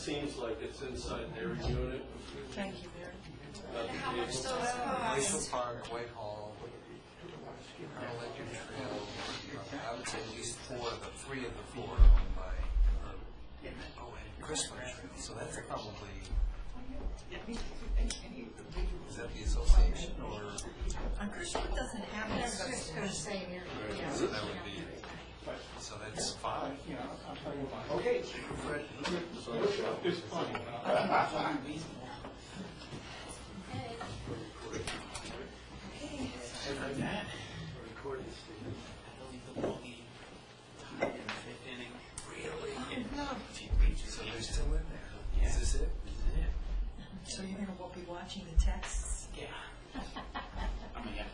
seems like it's inside their unit. Thank you, Mary. How much those Glacial cost? Park, Whitehall, Ledyard Trail, I would say at least 3 of the 4 are owned by, and Crispin Trail, so that's probably, is that the association, or? Crispin doesn't have it. I was just going to say here. Yeah. So that would be, so that's 5. Okay. So they're still in there? Is this it? So you're going to be watching the texts? Yeah.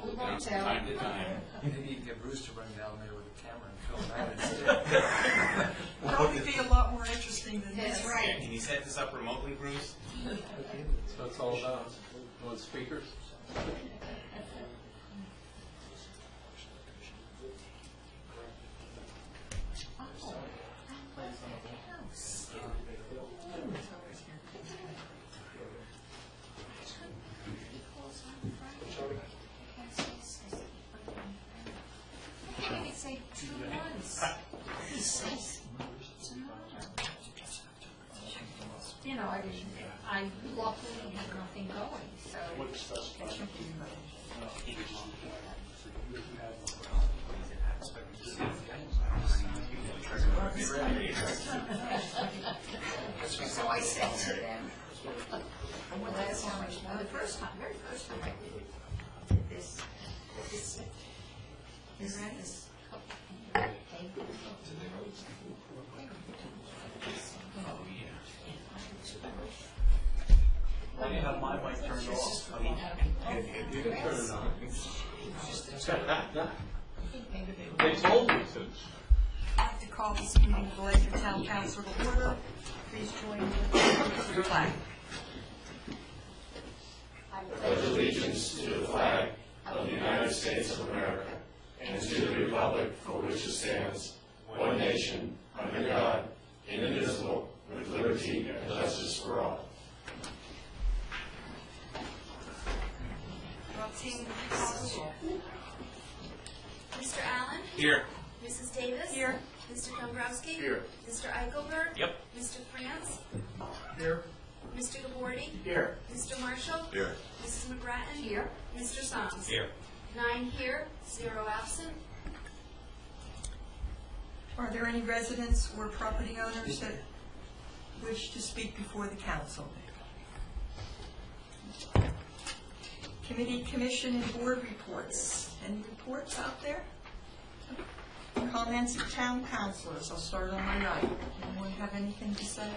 We won't tell. Time to time. Maybe you can get Bruce to run down there with a camera and film that instead. Probably be a lot more interesting than That's this. right. Can you set this up remotely, Bruce? That's what it's all about. You want speakers? Say 2 months. You know, I luckily have nothing going, so. So I said to them, well, that's how much, the first time, very first time I did this, this, I have my mic turned off. You can turn it on. They told me to. I'd like to call this meeting of the Ledyard Town Council to order. Please join me with the flag. I pledge allegiance to the flag of the United States of America and to the republic for which it stands, one nation, under God, indivisible, with liberty and justice for all. Roxanne, would you call the roll? Mr. Allen? Here. Mrs. Davis? Here. Mr. Dombrowski? Here. Mr. Eichelberg? Yep. Mr. France? Here. Mr. Gabordi? Here. Mr. Marshall? Here. Mrs. McGrattan? Here. Mr. Soms? Here. 9 here, 0 absent. Are there any residents or property owners that wish to speak before the council? Committee, commission, and board reports. Any reports out there? Comments of town councilors. I'll start on my right. Anyone have anything to say?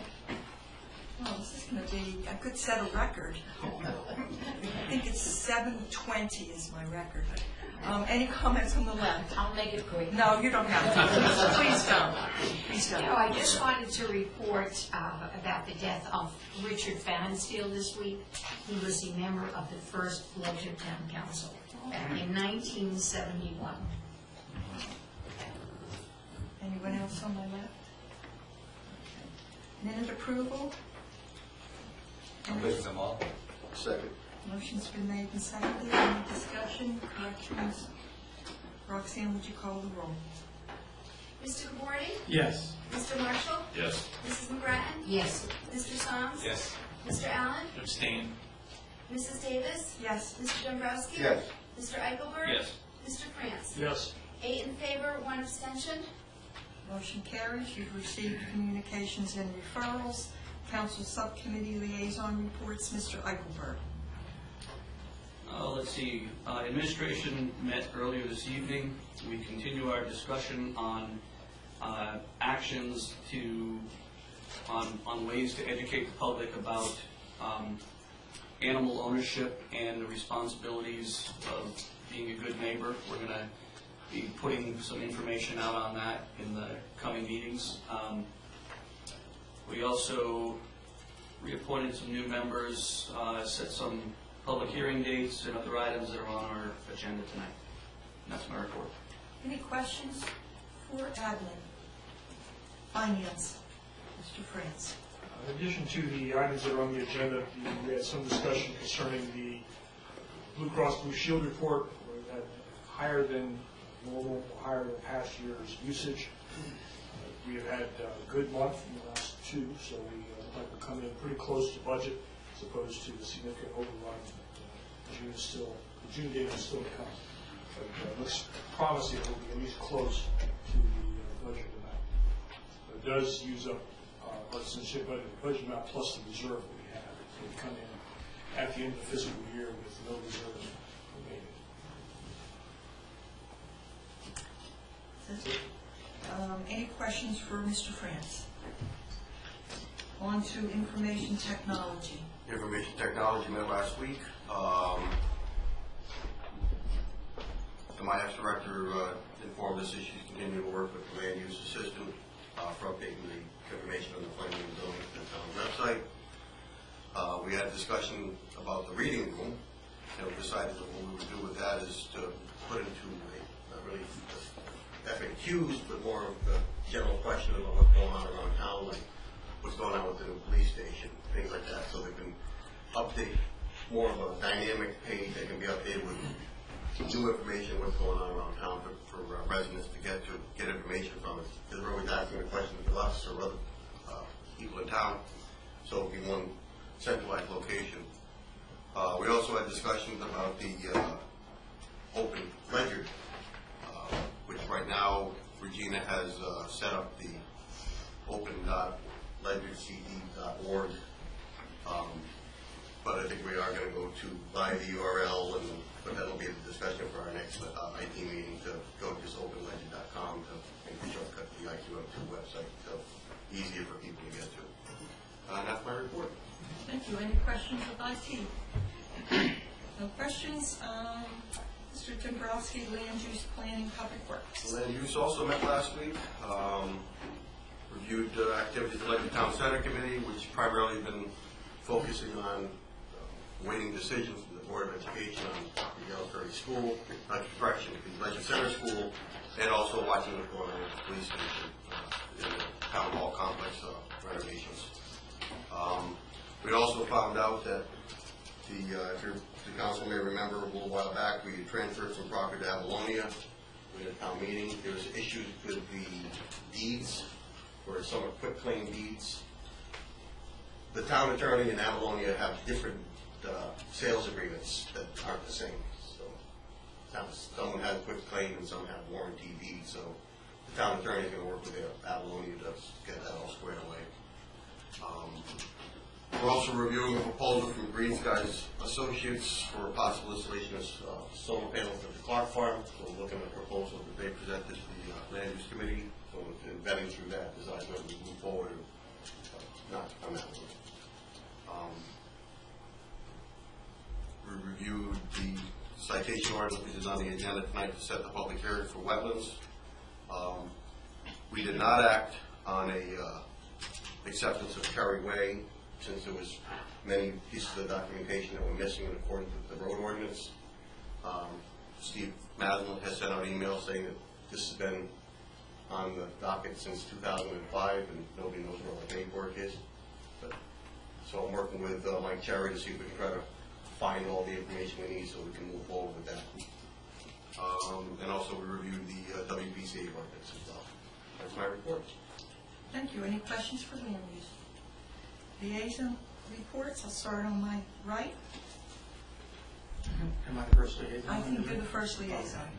Oh, this is going to be a good set of record. I think it's 7:20 is my record. Any comments on the left? I'll make it quick. No, you don't have to. Please don't. Please No, don't. I just wanted to report about the death of Richard Fansfield this week. He was a member of the first Ledyard Town Council back in 1971. Anyone else on my left? Minute approval? I'll lift them all. Second. Motion's been made and seconded. Any discussion, corrections? Roxanne, would you call the roll? Mr. Gabordi? Yes. Mr. Marshall? Yes. Mrs. McGrattan? Yes. Mr. Soms? Yes. Mr. Allen? Abstain. Mrs. Davis? Yes. Mr. Dombrowski? Yes. Mr. Eichelberg? Yes. Mr. France? Yes. 8 in favor, 1 abstention. Motion carries. You've received communications and referrals. Council Subcommittee Liaison Reports, Mr. Eichelberg. Let's see, administration met earlier this evening. We continue our discussion on actions on ways to educate the public about animal ownership and the responsibilities of being a good neighbor. We're going to be putting some information out on that in the coming meetings. We also reappointed some new members, set some public hearing dates and other items that are on our agenda tonight. And that's my report. Any questions for admin? Finance, Mr. France. In addition to the items that are on the agenda, we had some discussion concerning the Blue Cross Blue Shield report. We've had higher than normal, higher than past year's usage. We have had a good month in the last two, so we look like we're coming in pretty close to budget as opposed to the significant overrun. The June date is still to come. But it looks promising it will be at least close to the budget amount. It does use up our budget amount plus the reserve that we have. So we come in at the end of the fiscal year with no reserves remaining. Any questions for Mr. France? On to information technology. Information technology met last week. The MIAPS director informed us that she's continuing to work with the land use assistant for updating the information on the planning and zoning at the town website. We had a discussion about the reading room, and we decided that what we would do with that is to put into not really FAQs, but more of the general question about what's going on around town, like what's going on with the new police station, things like that, so they can update more of a dynamic page that can be updated with new information, what's going on around town for residents to get information from us. Because we're always asking the questions of us or other people in town, so it'll be one centralized location. We also had discussions about the open ledger, which right now Regina has set up the open.ledgercd.org. But I think we are going to go to buy the URL, but that'll be a discussion for our next IT meeting to go to just openledger.com to make the shortcut to the IQM2 website, so easier for people to get to. And that's my report. Thank you. Any questions of IT? No questions. Mr. Dombrowski, Land Use Planning, Public Works. Land use also met last week. Reviewed activities led the Town Center Committee, which primarily been focusing on waiting decisions from the Board of Education on the Yellowberry School, the Ledyard Center School, and also watching what's going on with the police station in the Town Hall complex renovations. We also found out that if the council may remember a little while back, we transferred some property to Avalonia. We had a town meeting. There was issues with the deeds, or some quick claim deeds. The town attorney and Avalonia have different sales agreements that aren't the same. So some have quick claim and some have warranty deeds. So the town attorney is going to work with Avalonia to get that all squared away. We're also reviewing a proposal from Green Skies Associates for a possible installation of solar panels at the Clark Farm. So we're looking at a proposal that they presented to the Land Use Committee. So we're vetting through that, decide whether we move forward or not on that one. We reviewed the citation ordinance, which is on the agenda tonight to set the public hearing for wetlands. We did not act on a acceptance of Kerry Way, since there was many pieces of documentation that were missing in accordance with the road ordinance. Steve Maslin has sent out emails saying that this has been on the docket since 2005 and nobody knows where all the paperwork is. So I'm working with Mike Cherry to see if we can try to find all the information we need so we can move forward with that. And also we reviewed the WPCA ordinance as well. That's my report. Thank you. Any questions for Land Use? Liaison reports. I'll start on my right. Am I the first liaison? I think you're the first liaison.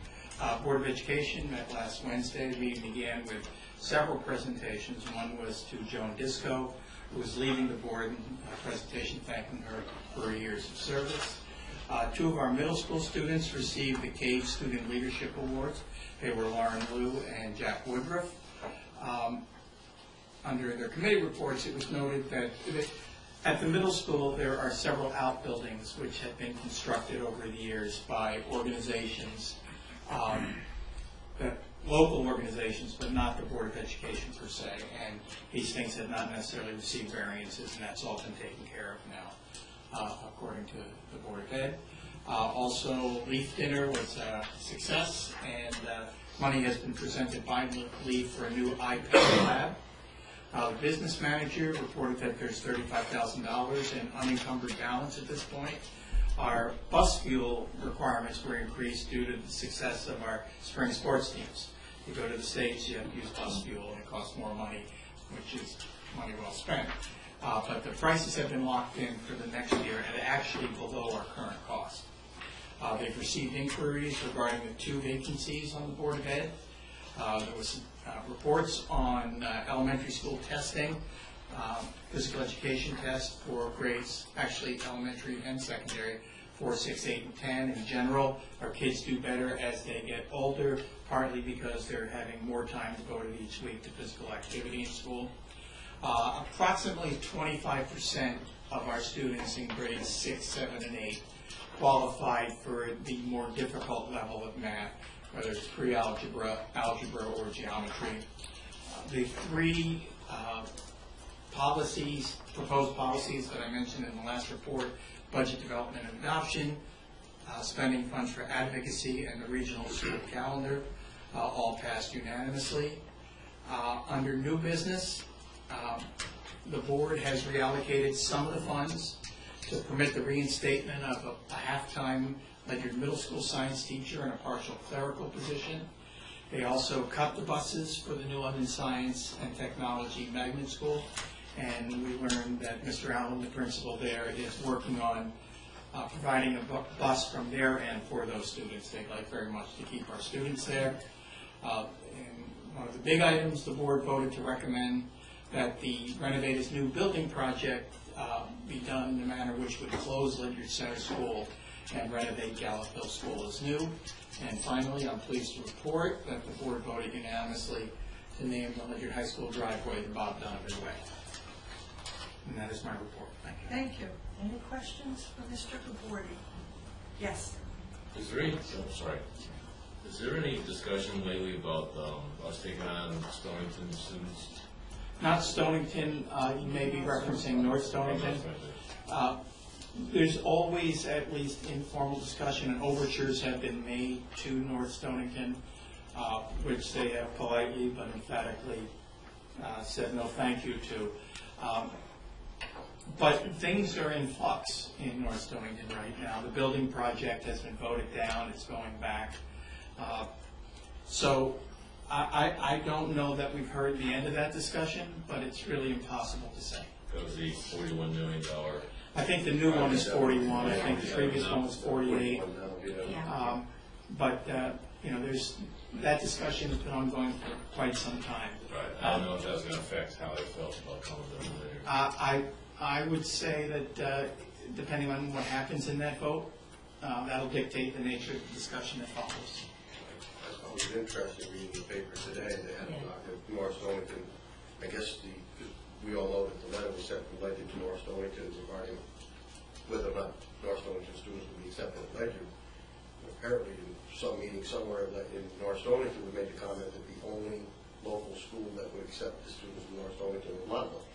Board of Education met last Wednesday. We began with several presentations. One was to Joan Disco, who was leaving the board, a presentation thanking her for her years of service. Two of our middle school students received the CAVE Student Leadership Awards. They were Lauren Liu and Jack Woodruff. Under their committee reports, it was noted that at the middle school there are several outbuildings which have been constructed over the years by organizations, local organizations, but not the Board of Education per se. And these things have not necessarily received variances, and that's all been taken care of now, according to the Board of Ed. Also, Leaf Dinner was a success, and money has been presented by Leaf for a new iPad lab. The business manager reported that there's $35,000 in unencumbered balance at this point. Our bus fuel requirements were increased due to the success of our spring sports teams. You go to the States, you have to use bus fuel, and it costs more money, which is money well spent. But the prices have been locked in for the next year and actually below our current cost. They've received inquiries regarding the 2 vacancies on the Board of Ed. There was reports on elementary school testing, physical education test for grades, actually elementary and secondary, 4, 6, 8, and 10. In general, our kids do better as they get older, partly because they're having more time devoted each week to physical activity in school. Approximately 25% of our students in grades 6, 7, and 8 qualified for the more difficult level of math, whether it's pre-algebra, algebra, or geometry. The 3 proposed policies that I mentioned in the last report, budget development and adoption, spending funds for advocacy, and the regional school calendar, all passed unanimously. Under new business, the board has reallocated some of the funds to permit the reinstatement of a half-time Ledyard Middle School science teacher in a partial clerical position. They also cut the buses for the New London Science and Technology Magnet School, and we learned that Mr. Allen, the principal there, is working on providing a bus from their end for those students. They'd like very much to keep our students there. And one of the big items, the board voted to recommend that the Renovator's new building project be done in a manner which would close Ledyard Center School and renovate Gallup Hill School as new. And finally, I'm pleased to report that the board voted unanimously to name the Ledyard High School driveway the Bob Donovan Way. And that is my report. Thank you. Thank you. Any questions for Mr. Gabordi? Yes. Is there any, is there any discussion lately about us taking on Stonington students? Not Stonington, you may be referencing North Stonington. There's always at least informal discussion, and overtures have been made to North Stonington, which they have politely but emphatically said no thank you to. But things are in flux in North Stonington right now. The building project has been voted down, it's going back. So I don't know that we've heard the end of that discussion, but it's really impossible to say. That was the $41 million. I think the new one is 41. I think the previous one was 48. But you know, there's that discussion has been ongoing for quite some time. Right. I don't know if that was going to affect how they felt about coming down later. I would say that depending on what happens in that vote, that'll dictate the nature of the discussion that follows. I was interested reading the paper today that North Stonington, I guess we all know that the letter was sent from Ledyard to North Stonington regarding whether or not North Stonington students would be accepted at Ledyard. Apparently, in some meeting somewhere in North Stonington, we made the comment that the only local school that would accept the students from North Stonington was Montville.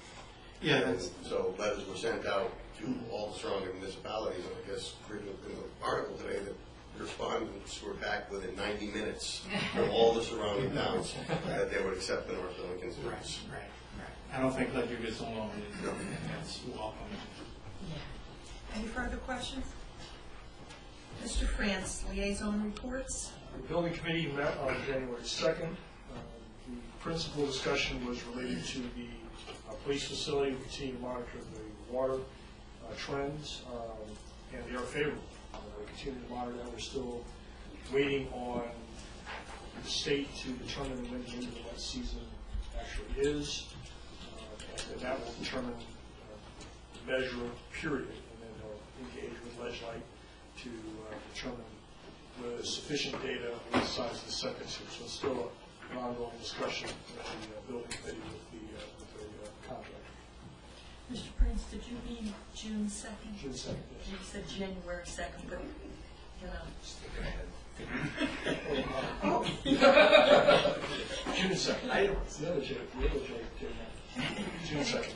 Yeah. So letters were sent out to all the surrounding municipalities, and I guess reading in the article today that respondents were back within 90 minutes from all the surrounding towns that they would accept the North Stonington students. Right. I don't think Ledyard is alone in that's welcome. Any further questions? Mr. France, liaison reports. The building committee met on January 2nd. The principal discussion was related to the police facility. We continue to monitor the water trends, and they are favorable. We continue to monitor that. We're still waiting on the state to determine when the end of the wet season actually is, and that will determine the measure period, and then they'll engage with Ledyard to determine whether there's sufficient data on the size of the septic system. So it's still an ongoing discussion with the building committee with the contractor. Mr. Prince, did you mean June 2nd? June 2nd, yes. You said January 2nd, but, you know. Oh. June 2nd. The other J. June 2nd.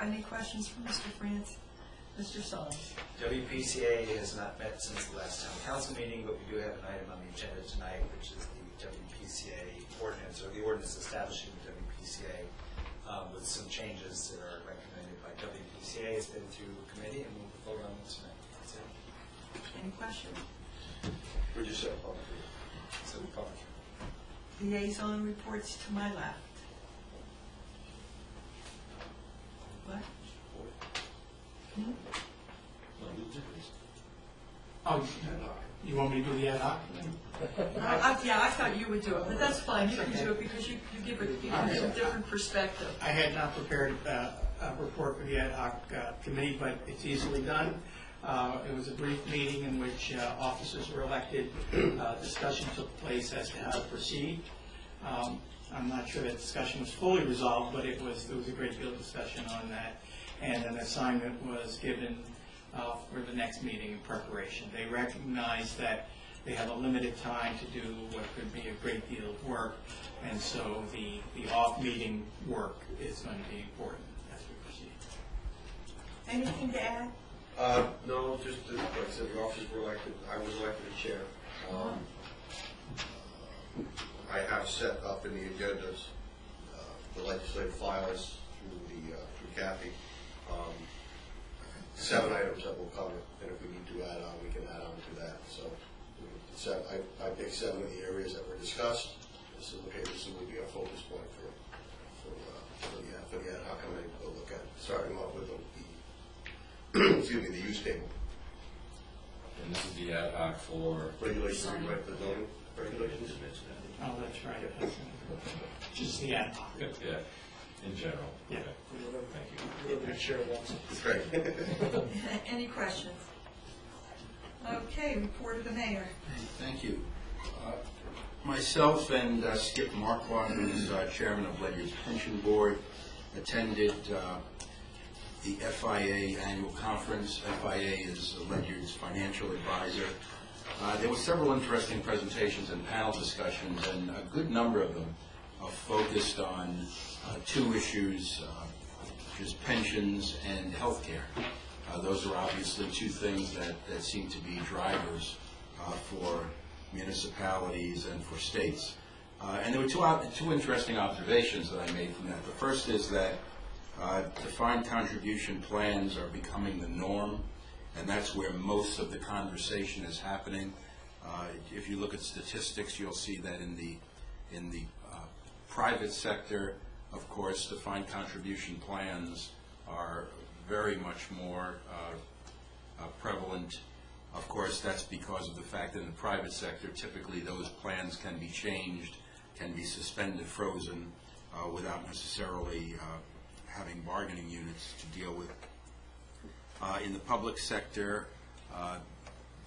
Any questions from Mr. France? Mr. Solis. WPCA has not met since the last town council meeting, but we do have an item on the agenda tonight, which is the WPCA ordinance, or the ordinance establishing the WPCA. with some changes that are recommended by WPCA. It's been through committee, and we'll vote on it tonight. That's it. Any questions? We just said public. So the public. Liaison reports to my left. What? Oh, you want me to do the ad hoc? Yeah, I thought you would do it, but that's fine. You can do it because you give a different perspective. I had not prepared a report for the ad hoc committee, but it's easily done. It was a brief meeting in which officers were elected. Discussion took place as to how to proceed. I'm not sure that discussion was fully resolved, but there was a great deal of discussion on that. And an assignment was given for the next meeting in preparation. They recognize that they have a limited time to do what could be a great deal of work, and so the off-meeting work is going to be important as we proceed. Anything to add? No, just like I said, the officers were elected. I was elected as chair. I have set up in the agendas the legislative files through Kathy. 7 items that we'll cover, and if we need to add on, we can add on to that. So I picked 7 of the areas that were discussed. This would be our focus point for the ad hoc committee to look at, starting off with the use table. And this is the ad hoc for Regulations, right, the zoning regulations. Oh, that's right. Just the ad hoc. Yeah, in general. Yeah. Thank you. The chair wants it. Great. Any questions? Okay, report of the mayor. Thank you. Myself and Skip Marquardt, who's chairman of Ledyard's Pension Board, attended the FIA annual conference. FIA is Ledyard's financial advisor. There were several interesting presentations and panel discussions, and a good number of them focused on 2 issues, which is pensions and health care. Those are obviously 2 things that seem to be drivers for municipalities and for states. And there were 2 interesting observations that I made from that. The first is that defined contribution plans are becoming the norm, and that's where most of the conversation is happening. If you look at statistics, you'll see that in the private sector, of course, defined contribution plans are very much more prevalent. Of course, that's because of the fact that in the private sector, typically those plans can be changed, can be suspended, frozen, without necessarily having bargaining units to deal with. In the public sector,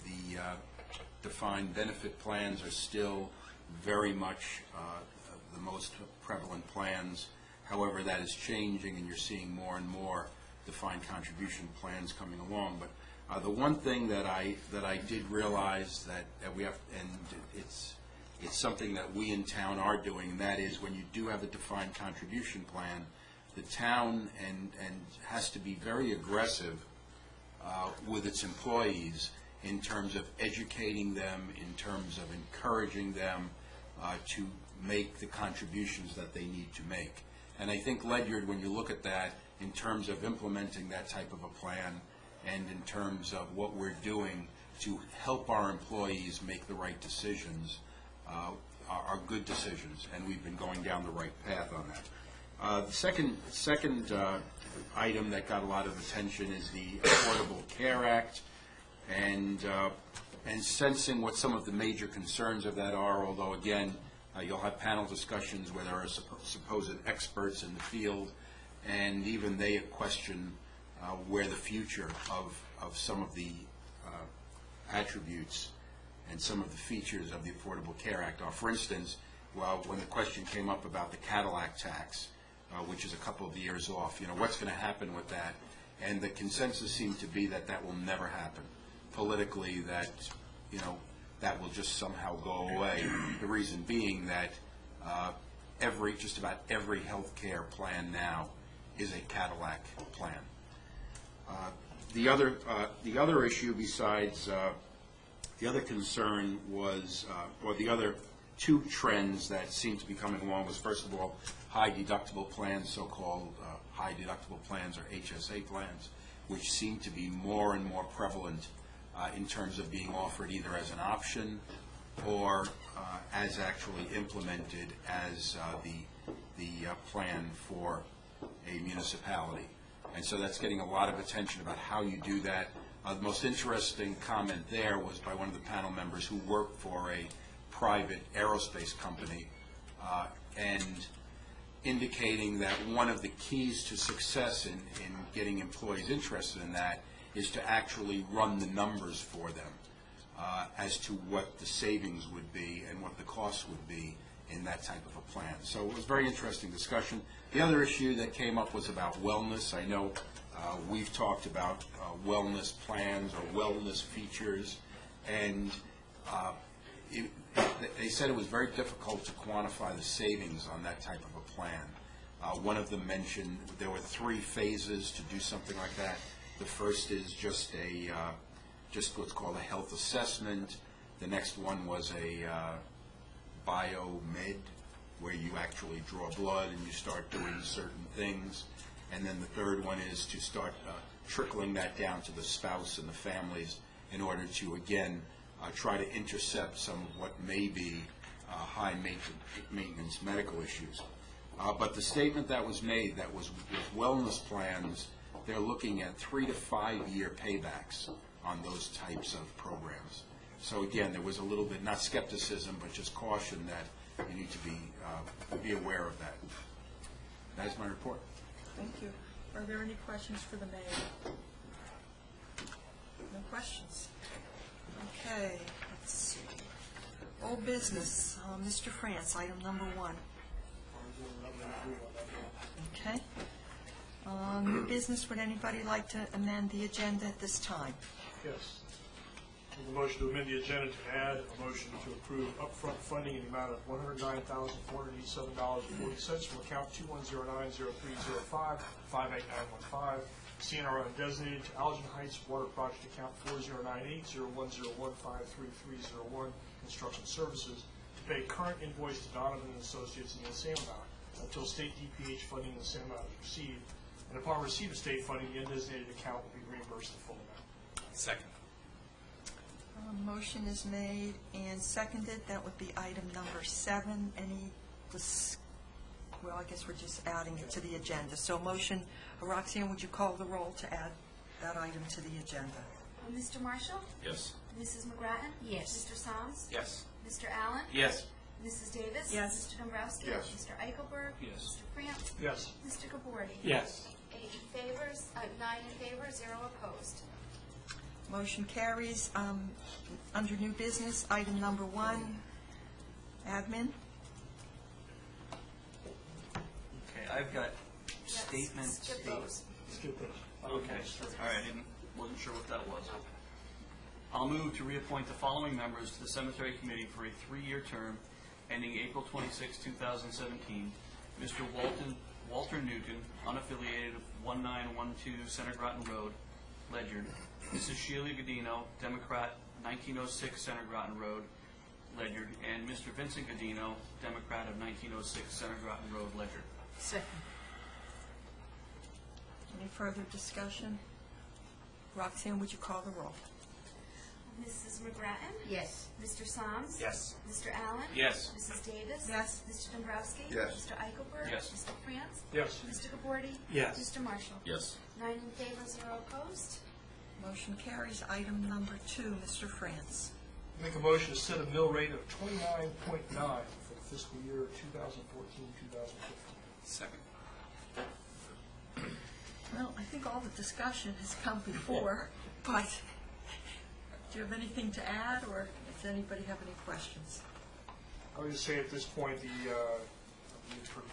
the defined benefit plans are still very much the most prevalent plans. However, that is changing, and you're seeing more and more defined contribution plans coming along. But the one thing that I did realize that we have, and it's something that we in town are doing, and that is when you do have a defined contribution plan, the town and has to be very aggressive with its employees in terms of educating them, in terms of encouraging them to make the contributions that they need to make. And I think Ledyard, when you look at that in terms of implementing that type of a plan and in terms of what we're doing to help our employees make the right decisions, are good decisions, and we've been going down the right path on that. The second item that got a lot of attention is the Affordable Care Act, and sensing what some of the major concerns of that are, although again, you'll have panel discussions where there are supposed experts in the field, and even they question where the future of some of the attributes and some of the features of the Affordable Care Act are. For instance, when the question came up about the Cadillac tax, which is a couple of years off, what's going to happen with that? And the consensus seemed to be that will never happen. Politically, that will just somehow go away. The reason being that just about every health care plan now is a Cadillac plan. The other issue besides the other concern was, or the other two trends that seem to be coming along was, first of all, high deductible plans, so-called high deductible plans or HSA plans, which seem to be more and more prevalent in terms of being offered either as an option or as actually implemented as the plan for a municipality. And so that's getting a lot of attention about how you do that. The most interesting comment there was by one of the panel members who worked for a private aerospace company and indicating that one of the keys to success in getting employees interested in that is to actually run the numbers for them as to what the savings would be and what the costs would be in that type of a plan. So it was a very interesting discussion. The other issue that came up was about wellness. I know we've talked about wellness plans or wellness features, and they said it was very difficult to quantify the savings on that type of a plan. One of them mentioned there were 3 phases to do something like that. The first is just what's called a health assessment. The next one was a biomed, where you actually draw blood and you start doing certain things. And then the third one is to start trickling that down to the spouse and the families in order to, again, try to intercept some of what may be high maintenance medical issues. But the statement that was made that was with wellness plans, they're looking at 3 to 5 year paybacks on those types of programs. So again, there was a little bit, not skepticism, but just caution that you need to be aware of that. That is my report. Thank you. Are there any questions for the mayor? No questions. Okay, let's see. Old business, Mr. France, item number 1. Okay. New business, would anybody like to amend the agenda at this time? Yes. With a motion to amend the agenda to add a motion to approve upfront funding in the amount of $109,487.40 from account 2109035058915, CNR undesignated to Algin Heights Water Project account 40980101533301, construction services, to pay current invoice to Donovan and Associates in the same amount until state DPH funding in the same amount is received, and upon receipt of state funding, the undesignated account will be reimbursed the full amount. Second. Motion is made and seconded. That would be item number 7. Well, I guess we're just adding it to the agenda. So motion, Roxanne, would you call the roll to add that item to the agenda? Mr. Marshall? Yes. Mrs. McGrattan? Yes. Mr. Soms? Yes. Mr. Allen? Yes. Mrs. Davis? Yes. Mr. Dombrowski? Yes. Mr. Eichelberg? Yes. Mr. France? Yes. Mr. Gabordi? Yes. 8 in favor, 9 in favor, 0 opposed. Motion carries. Under new business, item number 1, admin. Okay, I've got statements. Skip those. Skip those. Okay, all right, wasn't sure what that was. I'll move to reappoint the following members to the Cemetery Committee for a 3-year term ending April 26, 2017. Mr. Walter Newton, unaffiliated, 1912 Center Groton Road, Ledyard. Mrs. Sheila Godino, Democrat, 1906 Center Groton Road, Ledyard. And Mr. Vincent Godino, Democrat of 1906 Center Groton Road, Ledyard. Second. Any further discussion? Roxanne, would you call the roll? Mrs. McGrattan? Yes. Mr. Soms? Yes. Mr. Allen? Yes. Mrs. Davis? Yes. Mr. Dombrowski? Yes. Mr. Eichelberg? Yes. Mr. France? Yes. Mr. Gabordi? Yes. Mr. Marshall? Yes. 9 in favor, 0 opposed. Motion carries. Item number 2, Mr. France. Make a motion to set a mill rate of 29.9 for the fiscal year 2014-2015. Second. Well, I think all the discussion has come before, but do you have anything to add, or does anybody have any questions? I would just say at this point, we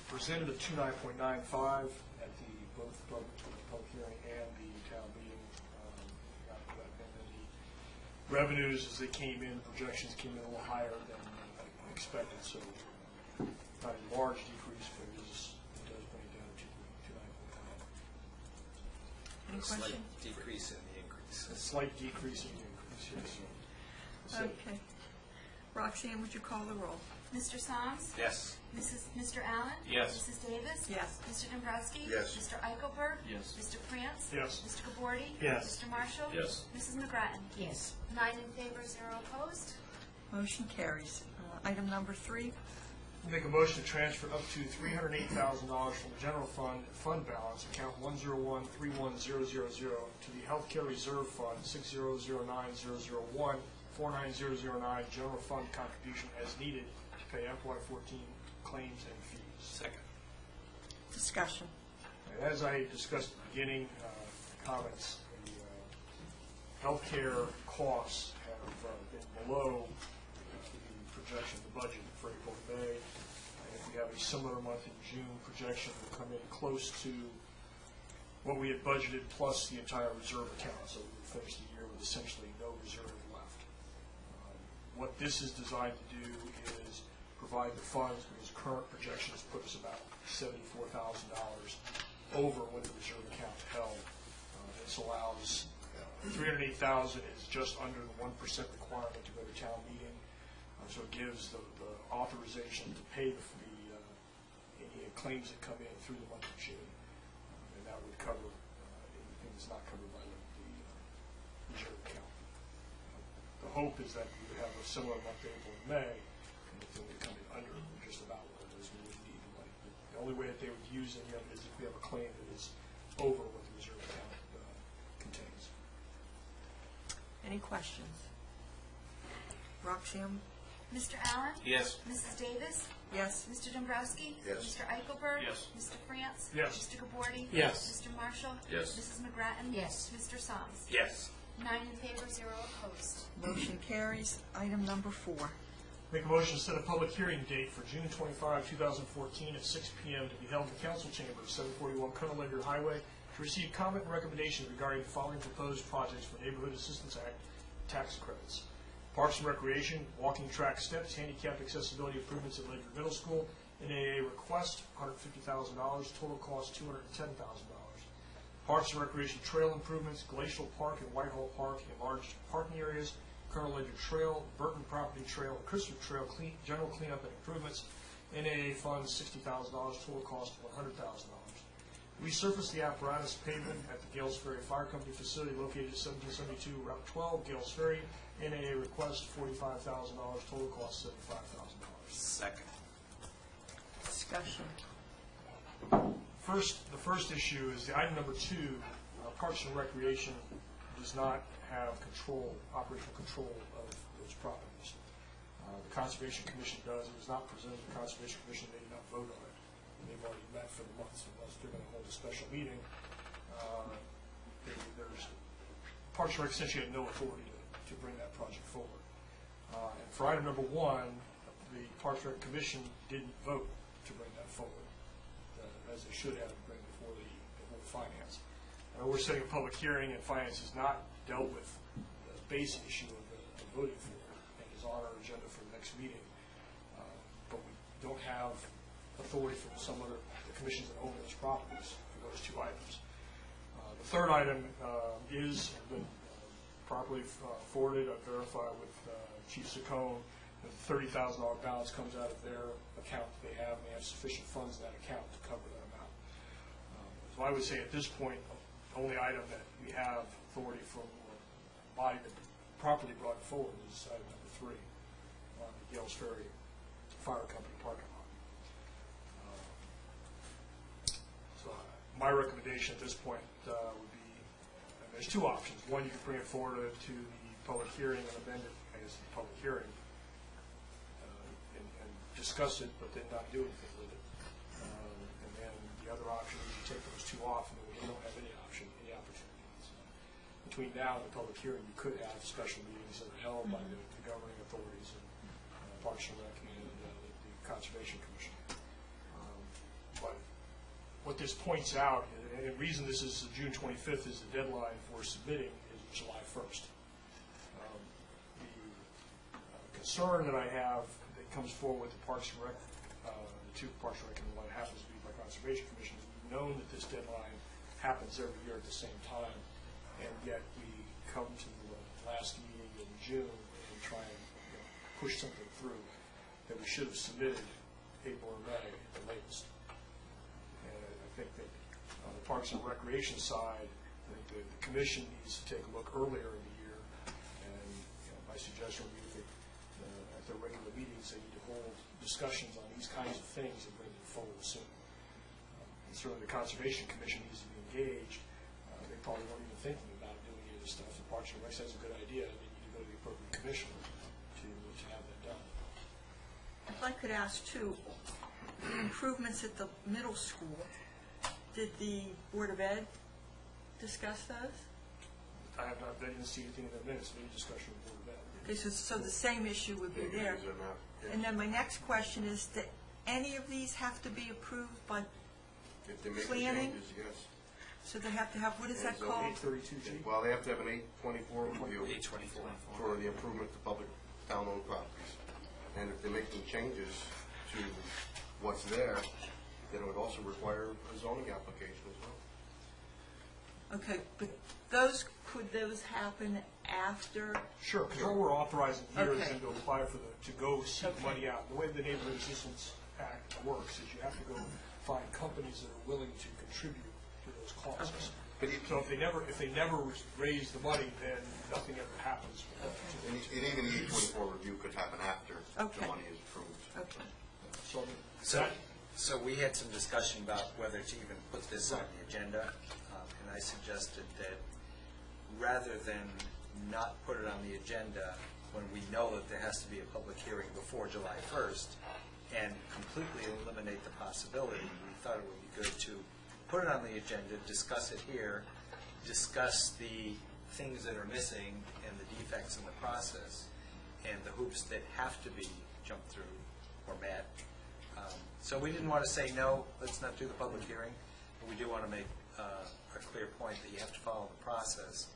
presented a 29.95 at both the public hearing and the town meeting. And then the revenues, as they came in, projections came in a little higher than expected. So not a large decrease, but it does bring it down to 29.9. Any Slight questions? decrease in the increase. A slight decrease in the increase, yes. Okay. Roxanne, would you call the roll? Mr. Soms? Yes. Mr. Allen? Yes. Mrs. Davis? Yes. Mr. Dombrowski? Yes. Mr. Eichelberg? Yes. Mr. France? Yes. Mr. Gabordi? Yes. Mr. Marshall? Yes. Mrs. McGrattan? Yes. 9 in favor, 0 opposed. Motion carries. Item number 3. Make a motion to transfer up to $308,000 from the general fund balance, account 101-31000, to the Healthcare Reserve Fund, 6009001, 49009, general fund contribution as needed to pay FY14 claims and fees. Second. Discussion. As I discussed at the beginning, comments, the healthcare costs have been below the projection of the budget for April and May. And if we have a similar month in June, projection will come in close to what we had budgeted plus the entire reserve account. So we would finish the year with essentially no reserve left. What this is designed to do is provide the funds, because current projections put us about $74,000 over what the reserve account held. This allows $308,000 is just under the 1% requirement to go to town meeting. So it gives the authorization to pay any claims that come in through the month of June. And that would cover anything that's not covered by the reserve account. The hope is that we would have a similar month April and May, and if they would come in under just about what it is, we wouldn't need the money. But the only way that they would use any of it is if we have a claim that is over what the reserve account contains. Any questions? Roxanne? Mr. Allen? Yes. Mrs. Davis? Yes. Mr. Dombrowski? Yes. Mr. Eichelberg? Yes. Mr. France? Yes. Mr. Gabordi? Yes. Mr. Marshall? Yes. Mrs. McGrattan? Yes. Mr. Soms? Yes. 9 in favor, 0 opposed. Motion carries. Item number 4. Make a motion to set a public hearing date for June 25, 2014 at 6 p.m. to be held in the council chambers, 741 Colonel Ledyard Highway, to receive comment and recommendations regarding the following proposed projects for Neighborhood Assistance Act tax credits. Parks and Recreation, walking track steps, handicapped accessibility improvements at Ledyard Middle School, NAA request, $150,000, total cost $210,000. Parks and Recreation trail improvements, Glacial Park and Whitehall Park, enlarged parking areas, Colonel Ledyard Trail, Burton Property Trail, and Christopher Trail, general cleanup and improvements, NAA funds $60,000, total cost $100,000. Resurface the apparatus pavement at the Gales Ferry Fire Company facility located at 1772 Route 12, Gales Ferry, NAA request $45,000, total cost $75,000. Second. Discussion. The first issue is the item number 2, Parks and Recreation does not have operational control of those properties. The Conservation Commission does. It was not presented to the Conservation Commission. They did not vote on it. And they've already met for the month, so unless they're going to hold a special meeting, Parks and Rec essentially had no authority to bring that project forward. And for item number 1, the Parks and Rec Commission didn't vote to bring that forward, as they should have to bring before the Finance. We're setting a public hearing, and Finance has not dealt with the basic issue of voting for it, and is on our agenda for the next meeting. But we don't have authority from some other the commissions that own those properties for those 2 items. The third item is been properly forwarded. I've verified with Chief Saccone that the $30,000 balance comes out of their account that they have, and they have sufficient funds in that account to cover that amount. So I would say at this point, the only item that we have authority from properly brought forward is item number 3 on the Gales Ferry Fire Company parking lot. So my recommendation at this point would be, and there's 2 options. One, you could bring it forward to the public hearing and amend it, I guess, the public hearing, and discuss it, but then not do anything with it. And then the other option is you take those 2 off, and then we don't have any opportunities. Between now and the public hearing, you could have special meetings that are held by the governing authorities and Parks and Rec and the Conservation Commission. But what this points out, and the reason this is June 25th is the deadline for submitting, is July 1st. The concern that I have that comes forward with the Parks and Rec, the 2 Parks and Rec, and what happens to be by Conservation Commission, is we've known that this deadline happens every year at the same time, and yet we come to the last meeting in June and try and push something through. that we should have submitted April or May at the latest. And I think that on the Parks and Recreation side, I think the commission needs to take a look earlier in the year. And my suggestion would be that at their regular meetings, they need to hold discussions on these kinds of things and bring them forward soon. And certainly the Conservation Commission needs to be engaged. They probably weren't even thinking about doing any of this stuff. The Parks and Rec says a good idea. They need to go to the appropriate commission to have that done. If I could ask too, the improvements at the middle school, did the Board of Ed discuss those? I have not, I didn't see anything in the minutes of any discussion with the Board of Ed. Okay, so the same issue would be there. And then my next question is, do any of these have to be approved by If they make the planning? changes, yes. So they have to have, what is that So called? 832G. Well, they have to have an 824 review 824. for the improvement to public town-owned properties. And if they're making changes to what's there, then it would also require a zoning application as well. Okay, but could those happen after? Sure, because what we're authorizing here is Okay. then to apply for to go seek Okay. money out. The way the Neighborhood Assistance Act works is you have to go find companies that are willing to contribute to those costs. So if they never raise the money, then nothing ever happens. And even the 824 review could happen after Okay. the money is approved. Okay. So So we had some discussion about whether to even put this on the agenda, and I suggested that rather than not put it on the agenda when we know that there has to be a public hearing before July 1st and completely eliminate the possibility, we thought it would be good to put it on the agenda, discuss it here, discuss the things that are missing and the defects in the process and the hoops that have to be jumped through or met. So we didn't want to say, no, let's not do the public hearing, but we do want to make a clear point that you have to follow the process.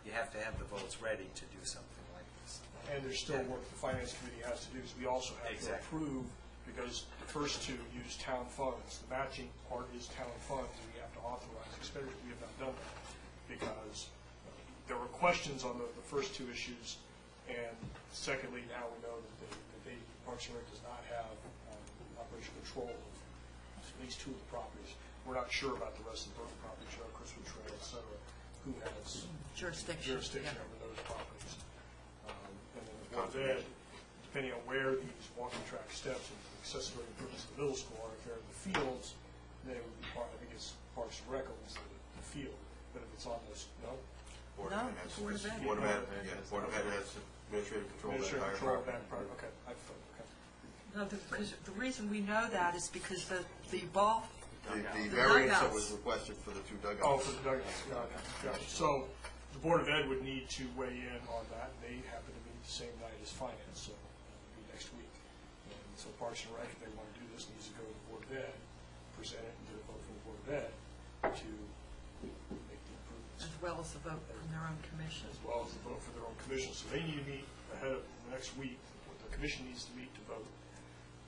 You have to have the votes ready to do something like this. And there's still work the Finance Committee has to do, because we also have to approve, because the first two use town funds. The matching part is town funds, and we have to authorize expenditure. We have not done that, because there were questions on the first two issues, and secondly, now we know that Parks and Rec does not have operational control of at least two of the properties. We're not sure about the rest of the Burton properties, Christmas Trail, et cetera, who has Jurisdiction. over those properties. And then the Board of Ed, depending on where these walking track steps and accessory improvements to the middle school are, if they're in the fields, then it would be part, I think it's Parks and Rec owns the field. But if it's on those, no? Board No, of Ed has- Board of Ed. Board of Ed, yeah, Board of Ed has administrative control of that entire Control of property. that part, okay. Okay. No, because the reason we know that is because the ball, The The variance that dugouts. was requested for the two dugouts. Oh, for the dugouts, got it. So the Board of Ed would need to weigh in on that, and they happen to meet the same night as Finance, so it'll be next week. And so Parks and Rec, if they want to do this, needs to go to the Board of Ed, present it, and get a vote from the Board of Ed to make the improvements, as well as the vote from their own commission. as well as the vote for their own commission. So they need to meet ahead of the next week, the commission needs to meet to vote.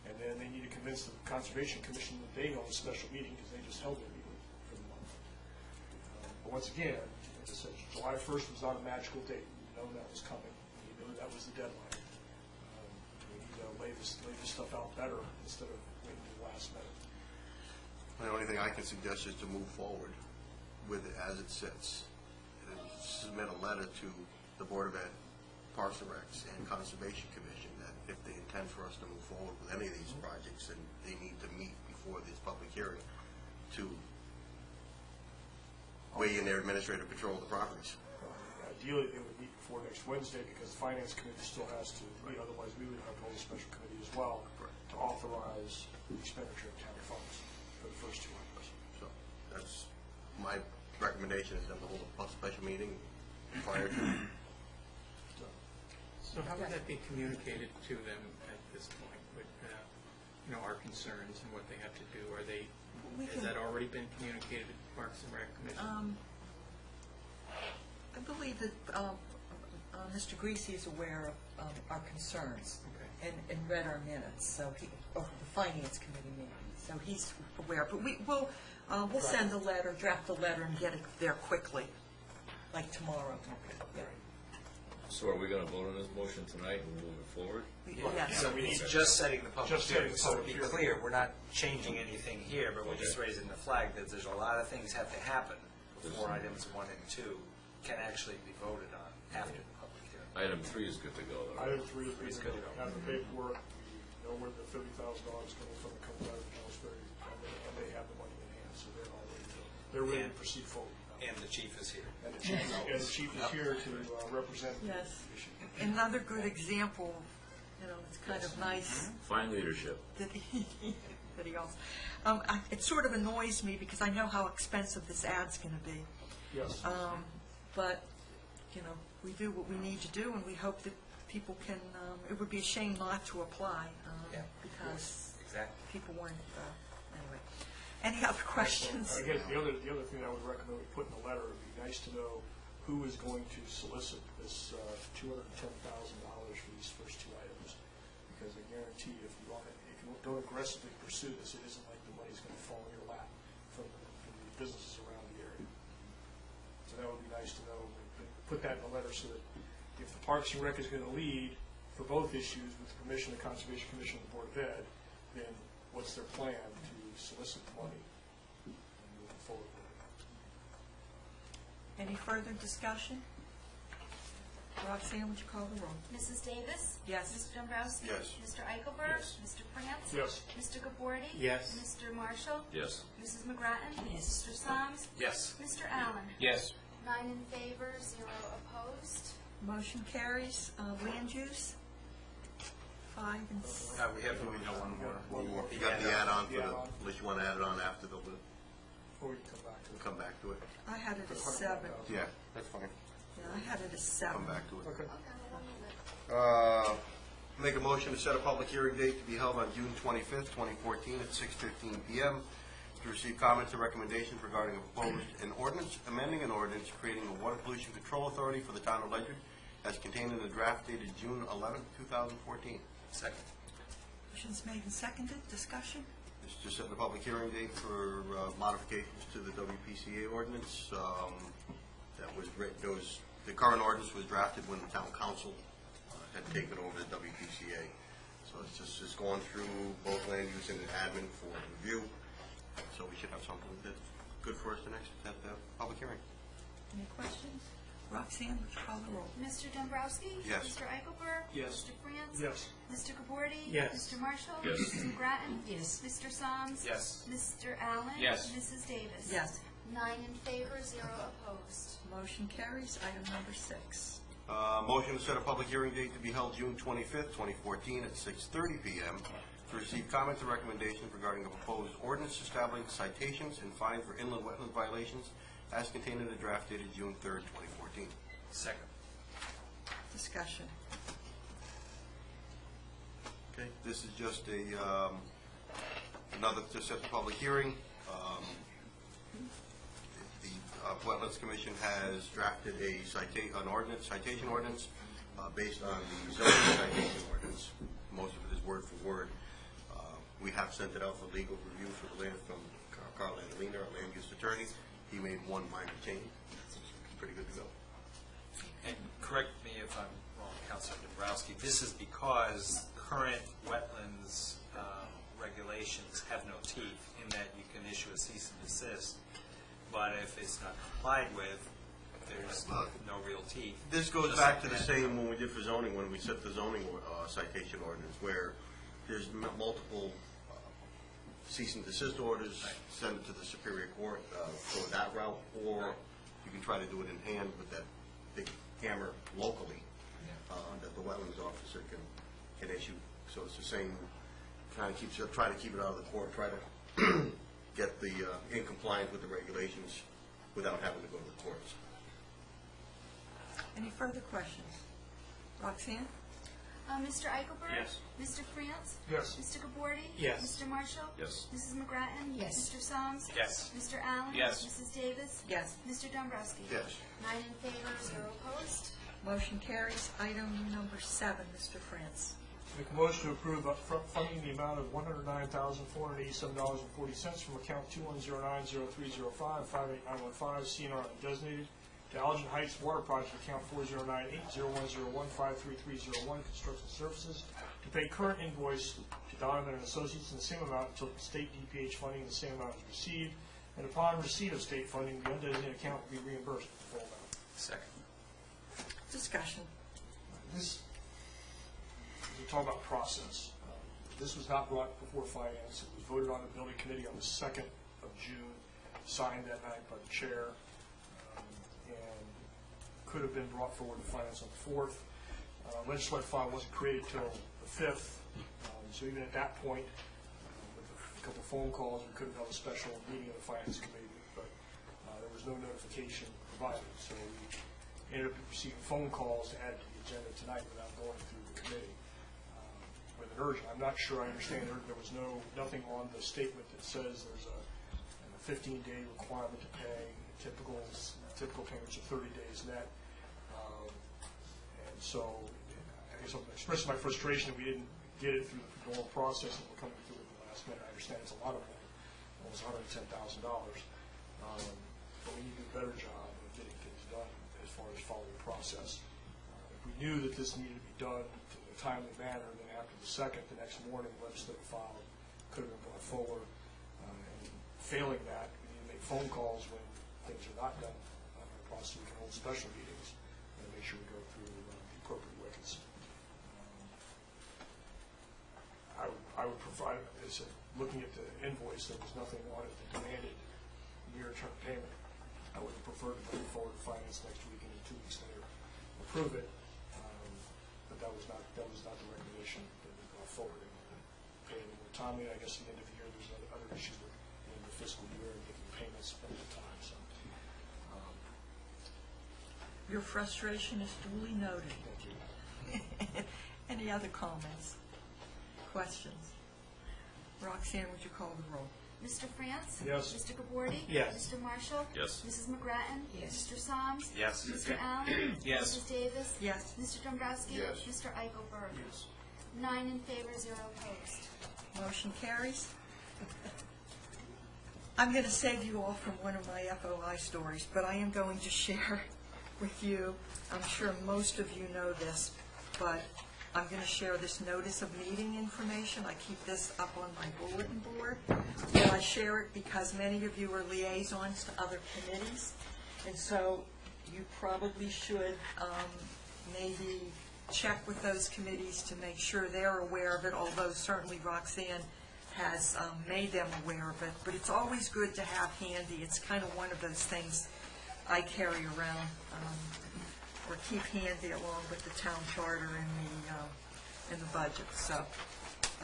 And then they need to convince the Conservation Commission that they know a special meeting, because they just held their meeting for the month. But once again, as I said, July 1st was not a magical date. We know that was coming. We knew that was the deadline. We need to lay this stuff out better instead of waiting to the last minute. The only thing I can suggest is to move forward with it as it sits. Submit a letter to the Board of Ed, Parks and Recs, and Conservation Commission that if they intend for us to move forward with any of these projects, then they need to meet before this public hearing to weigh in their administrative control of the properties. Ideally, they would meet before next Wednesday, because the Finance Committee still has to meet, otherwise we would have to hold a special committee as well to authorize the expenditure of town funds for the first two items. So that's my recommendation, is them to hold a special meeting prior to. So how would that be communicated to them at this point with, our concerns and what they have to do? Has that already been communicated to the Parks and Rec Commission? I believe that Mr. Greasy is aware of our concerns and read our minutes, so the Finance Committee meeting, so he's aware. But we'll send a letter, draft a letter, and get it there quickly, like tomorrow. Yeah. So are we gonna vote on this motion tonight and move it forward? Yes. So it's just setting the public Just setting hearing, the so to public be hearing. clear, we're not changing anything here, but we're just raising the flag that there's a lot of things have to happen before items 1 and 2 can actually be voted on after the public hearing. Item 3 is good to go, though. Item 3 Three's is good good. to go. Have the paperwork, we know where the $30,000 is coming from, it comes out of the Ellsbury, and they have the money in hand, so they're all ready to go. They're ready to proceed forward. And the chief is here. And the chief is here to represent the Yes. issue. Another good example, it's kind of nice Fine leadership. that he also, it sort of annoys me because I know how expensive this ad's going to be. Yes. But, we do what we need to do, and we hope that people can, it would be a shame not to apply, Yeah. because Exactly. people weren't, anyway. Any other questions? Again, the other thing I would recommend we put in the letter, it would be nice to know who is going to solicit this $210,000 for these first 2 items. Because I guarantee if you don't aggressively pursue this, it isn't like the money's going to fall in your lap from the businesses around the area. So that would be nice to know. Put that in the letter so that if the Parks and Rec is going to lead for both issues with the permission of the Conservation Commission and the Board of Ed, then what's their plan to solicit the money and move forward with it? Any further discussion? Roxanne, would you call the roll? Mrs. Davis? Yes. Mr. Dombrowski? Yes. Mr. Eichelberg? Yes. Mr. France? Yes. Mr. Gabordi? Yes. Mr. Marshall? Yes. Mrs. McGrattan? Yes. Mr. Soms? Yes. Mr. Allen? Yes. 9 in favor, 0 opposed. Motion carries. Land use? 5 and We have one more. One more. You got the add-on for The the, add-on. unless you want to add it on after the, we'll Before we come back to it. come back to it. I had it as 7. Yeah, that's fine. Yeah, I had it as 7. Come back to it. Okay. Make a motion to set a public hearing date to be held on June 25th, 2014 at 6:15 p.m. to receive comments and recommendations regarding a proposed an ordinance, amending an ordinance, creating a water pollution control authority for the town of Ledyard as contained in the draft dated June 11th, 2014. Second. Motion's made and seconded. Discussion? This is to set the public hearing date for modifications to the WPCA ordinance. That was the current ordinance was drafted when the town council had taken over the WPCA. So it's just going through both land use and admin for review. So we should have something that's good for us at the public hearing. Any questions? Roxanne, would you call the roll? Mr. Dombrowski? Yes. Mr. Eichelberg? Yes. Mr. France? Yes. Mr. Gabordi? Yes. Mr. Marshall? Yes. Mrs. McGrattan? Yes. Mr. Soms? Yes. Mr. Allen? Yes. Mrs. Davis? Yes. 9 in favor, 0 opposed. Motion carries. Item number 6. Motion to set a public hearing date to be held June 25th, 2014 at 6:30 p.m. to receive comments and recommendations regarding a proposed ordinance establishing citations and fines for inland wetland violations as contained in the draft dated June 3rd, 2014. Second. Discussion. Okay, this is just another to set the public hearing. The Wetlands Commission has drafted a citation ordinance based on the zoning citation ordinance. Most of it is word for word. We have sent it out for legal review from Carl Andolina, our land use attorney. He made one minor change. It's pretty good to go. And correct me if I'm wrong, Councilor Dombrowski, this is because current wetlands regulations have no teeth in that you can issue a cease and desist, but if it's not complied with, there's no real teeth. This goes Just back like to the that. same when we did for zoning, when we set the zoning citation ordinance, where there's multiple cease and desist orders, send it to the Superior Court, go that route, or you can try to do it in hand with that big hammer locally that the wetlands officer can issue. So it's the same, try to keep it out of the court, try to get the in compliance with the regulations without having to go to the courts. Any further questions? Roxanne? Mr. Eichelberg? Yes. Mr. France? Yes. Mr. Gabordi? Yes. Mr. Marshall? Yes. Mrs. McGrattan? Yes. Mr. Soms? Yes. Mr. Allen? Yes. Mrs. Davis? Yes. Mr. Dombrowski? Yes. 9 in favor, 0 opposed. Motion carries. Item number 7, Mr. France. Make a motion to approve upfront funding the amount of $109,487.40 from account 21090305-58915 CNR undesignated to Elgin Heights Water Project, account 4098010153301, construction services, to pay current invoice to Donovan and Associates in the same amount until state DPH funding in the same amount is received, and upon receipt of state funding, the undesignated account will be reimbursed the full amount. Second. Discussion. This, we talk about process. This was not brought before finance. It was voted on the building committee on the 2nd of June, signed that night by the chair, and could have been brought forward to finance on the 4th. Legislative file wasn't created till the 5th, so even at that point, with a couple phone calls, we could have held a special meeting of the finance committee, but there was no notification provided, so we ended up receiving phone calls to add to the agenda tonight without going through the committee with an urgent. I'm not sure I understand there was nothing on the statement that says there's a 15-day requirement to pay. Typical payments are 30 days net. And so I guess I'm expressing my frustration that we didn't get it through the normal process and we're coming through it in the last minute. I understand it's a lot of money, almost $110,000. But we need to do a better job of getting things done as far as following the process. If we knew that this needed to be done in a timely manner, then after the 2nd, the next morning, legislative file could have been brought forward. And failing that, we need to make phone calls when things are not done in the process. We can hold special meetings and make sure we go through the appropriate wickets. I would provide, as I said, looking at the invoice, there was nothing on it that demanded near-term payment. I would have preferred to bring it forward to finance next week and then 2 weeks later approve it, but that was not the recommendation that we brought forward. And pay it more timely. I guess at the end of the year, there's other issues with the end of the fiscal year and making payments at the time. So, Your frustration is duly noted. thank you. Any other comments, questions? Roxanne, would you call the roll? Mr. France? Yes. Mr. Gabordi? Yes. Mr. Marshall? Yes. Mrs. McGrattan? Yes. Mr. Soms? Yes. Mr. Allen? Yes. Mrs. Davis? Yes. Mr. Dombrowski? Yes. Mr. Eichelberg? Yes. 9 in favor, 0 opposed. Motion carries. I'm going to save you all from one of my FOI stories, but I am going to share with you, I'm sure most of you know this, but I'm going to share this notice of meeting information. I keep this up on my bulletin board, but I share it because many of you are liaisons to other committees, and so you probably should maybe check with those committees to make sure they're aware of it, although certainly Roxanne has made them aware of it. But it's always good to have handy. It's kind of one of those things I carry around or keep handy along with the town charter and the budget. So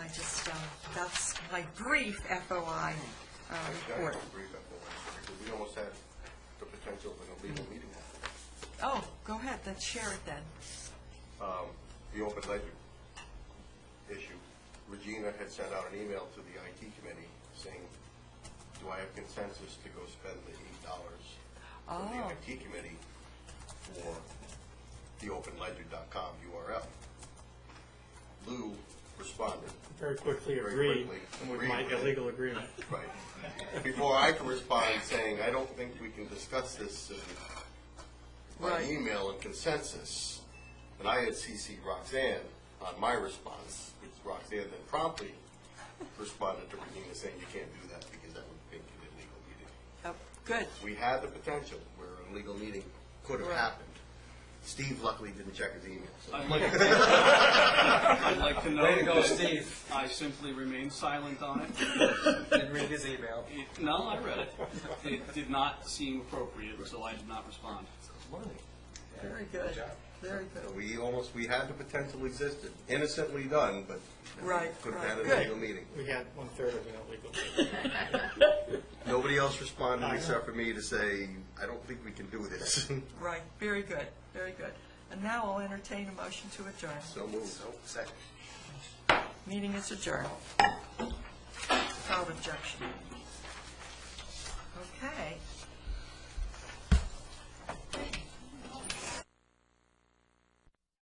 I just, that's my brief FOI report. We almost had the potential of a legal meeting. Oh, go ahead, then share it then. The open ledger issue. Regina had sent out an email to the IT committee saying, do I have consensus to go spend the $8 from the IT committee for the openledger.com URL? Lou responded. Very quickly Very agreed quickly with agreed my with it. illegal agreement. Right. Before I could respond saying, I don't think we can discuss this by Right. email and consensus, and I had CC'd Roxanne on my response, which Roxanne then promptly responded to Regina saying, you can't do that because that would make it a legal meeting. Oh, good. We had the potential where a legal meeting could have Right. happened. Steve luckily didn't check his email. So. I'd like to know. Way to go, that Steve. I simply remained silent on it. Didn't read his email. No, I read it. It did not seem appropriate, so I did not respond. Very good. Very So good. we had the potential existed, innocently done, but Right, could have right. had a Good. legal meeting. We had 1/3 of an illegal meeting. Nobody else responded except for me to say, I don't think we can do this. Right, very good, very good. And now I'll entertain a motion to adjourn. So moved. Second. Meeting is adjourned. Without objection. Okay.